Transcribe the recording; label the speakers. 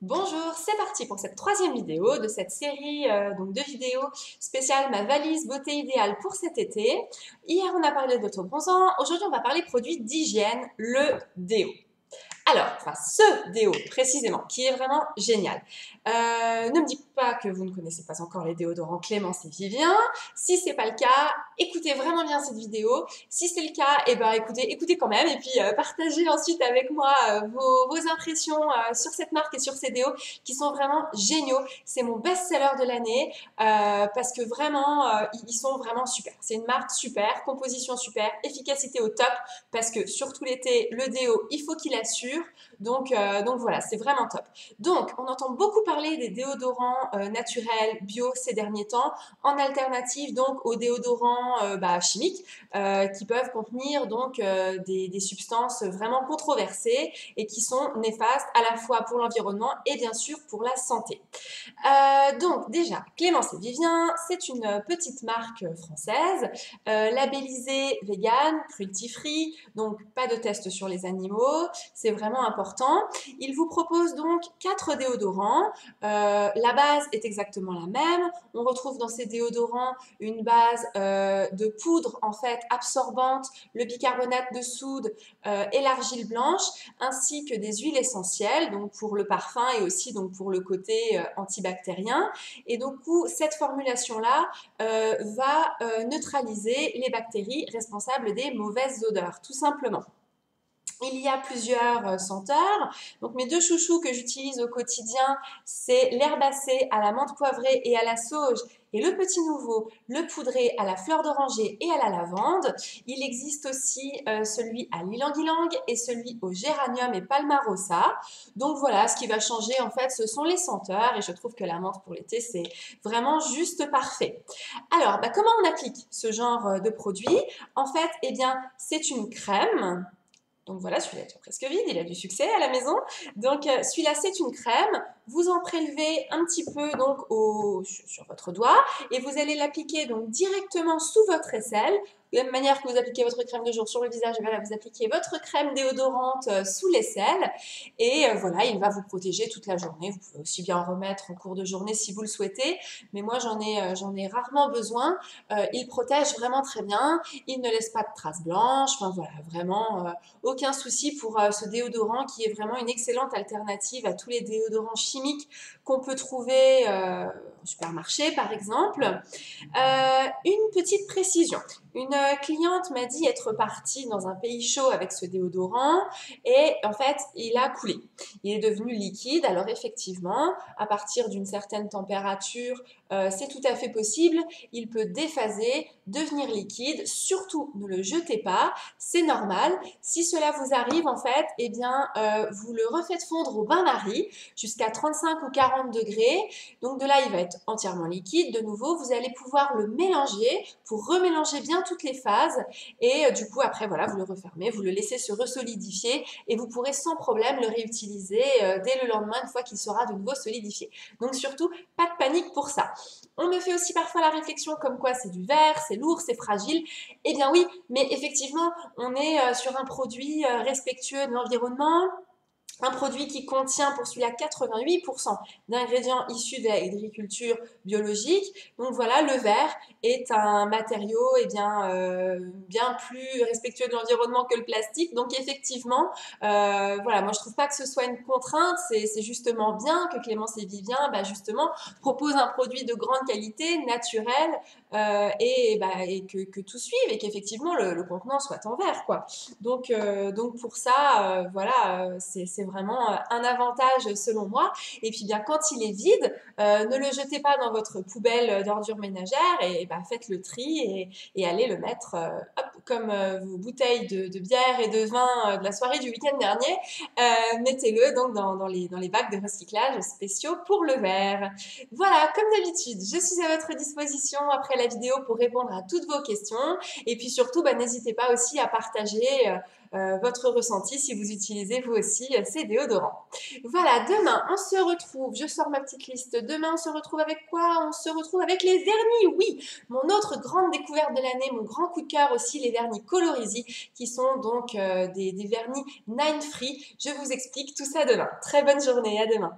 Speaker 1: Bonjour, c'est parti pour cette troisième vidéo de cette série de vidéos spéciales ma valise beauté idéale pour cet été. Hier on a parlé de l'autobronzant, aujourd'hui on va parler produits d'hygiène, le déo. Alors, enfin ce déo précisément, qui est vraiment génial. Ne me dites pas que vous ne connaissez pas encore les déodorants Clémence et Vivien. Si c'est pas le cas, écoutez vraiment bien cette vidéo. Si c'est le cas, eh ben écoutez quand même et puis partagez ensuite avec moi vos impressions sur cette marque et sur ces déos qui sont vraiment géniaux. C'est mon best-seller de l'année parce que vraiment ils sont vraiment super. C'est une marque super, composition super, efficacité au top parce que surtout l'été, le déo, il faut qu'il assure. Donc voilà, c'est vraiment top. Donc, on entend beaucoup parler des déodorants naturels, bio ces derniers temps, en alternative donc aux déodorants chimiques qui peuvent contenir donc des substances vraiment controversées et qui sont néfastes à la fois pour l'environnement et bien sûr pour la santé. Donc déjà, Clémence et Vivien, c'est une petite marque française, labellisée vegan, cruelty free, donc pas de test sur les animaux, c'est vraiment important. Ils vous proposent donc 4 déodorants. La base est exactement la même. On retrouve dans ces déodorants une base de poudre en fait absorbante, le bicarbonate de soude et l'argile blanche, ainsi que des huiles essentielles, donc pour le parfum et aussi donc pour le côté antibactérien. Et donc, cette formulation-là va neutraliser les bactéries responsables des mauvaises odeurs, tout simplement. Il y a plusieurs senteurs. Donc mes deux chouchous que j'utilise au quotidien, c'est l'herbacée à la menthe poivrée et à la sauge et le petit nouveau, le poudré à la fleur d'oranger et à la lavande. Il existe aussi celui à l'ylang-ylang et celui au géranium et palmarosa. Donc voilà, ce qui va changer en fait, ce sont les senteurs et je trouve que la menthe pour l'été, c'est vraiment juste parfait. Alors, comment on applique ce genre de produit? En fait, eh bien, c'est une crème. Donc voilà, celui-là est presque vide, il a du succès à la maison. Donc celui-là, c'est une crème. Vous en prélevez un petit peu donc sur votre doigt et vous allez l'appliquer donc directement sous votre aisselle. De la même manière que vous appliquez votre crème de jour sur le visage, voilà, vous appliquez votre crème déodorante sous l'aisselle et voilà, il va vous protéger toute la journée. Vous pouvez aussi bien en remettre en cours de journée si vous le souhaitez, mais moi j'en ai rarement besoin. Il protège vraiment très bien, il ne laisse pas de traces blanches, enfin voilà, vraiment aucun souci pour ce déodorant qui est vraiment une excellente alternative à tous les déodorants chimiques qu'on peut trouver au supermarché par exemple. Une petite précision. Une cliente m'a dit être partie dans un pays chaud avec ce déodorant et en fait il a coulé. Il est devenu liquide. Alors effectivement, à partir d'une certaine température, c'est tout à fait possible. Il peut déphaser, devenir liquide. Surtout, ne le jetez pas. C'est normal. Si cela vous arrive, en fait, eh bien, vous le refaites fondre au bain-marie jusqu'à 35 ou 40 degrés. Donc de là, il va être entièrement liquide. De nouveau, vous allez pouvoir le mélanger pour remélanger bien toutes les phases. Et du coup, après, voilà, vous le refermez, vous le laissez se resolidifier et vous pourrez sans problème le réutiliser dès le lendemain une fois qu'il sera de nouveau solidifié. Donc surtout, pas de panique pour ça. On me fait aussi parfois la réflexion comme quoi c'est du verre, c'est lourd, c'est fragile. Eh bien oui, mais effectivement, on est sur un produit respectueux de l'environnement, un produit qui contient pour celui-là 88% d'ingrédients issus de l'agriculture biologique. Donc voilà, le verre est un matériau bien plus respectueux de l'environnement que le plastique. Donc effectivement, voilà, moi je trouve pas que ce soit une contrainte, c'est justement bien que Clémence et Vivien justement proposent un produit de grande qualité, naturel, et que tout suive et qu'effectivement le contenant soit en verre, quoi. Donc pour ça, voilà, c'est vraiment un avantage selon moi. Et puis bien quand il est vide, ne le jetez pas dans votre poubelle d'ordures ménagères et faites le tri et allez le mettre hop, comme vos bouteilles de bière et de vin de la soirée du week-end dernier. Mettez-le donc dans les bacs de recyclage spéciaux pour le verre. Voilà, comme d'habitude, je suis à votre disposition après la vidéo pour répondre à toutes vos questions. Et puis surtout, n'hésitez pas aussi à partager votre ressenti si vous utilisez vous aussi ces déodorants. Voilà, demain on se retrouve, je sors ma petite liste, demain on se retrouve avec quoi? On se retrouve avec les vernis, oui, mon autre grande découverte de l'année, mon grand coup de cœur aussi, les vernis Colorizi, qui sont donc des vernis Nine Free. Je vous explique tout ça demain. Très bonne journée, à demain.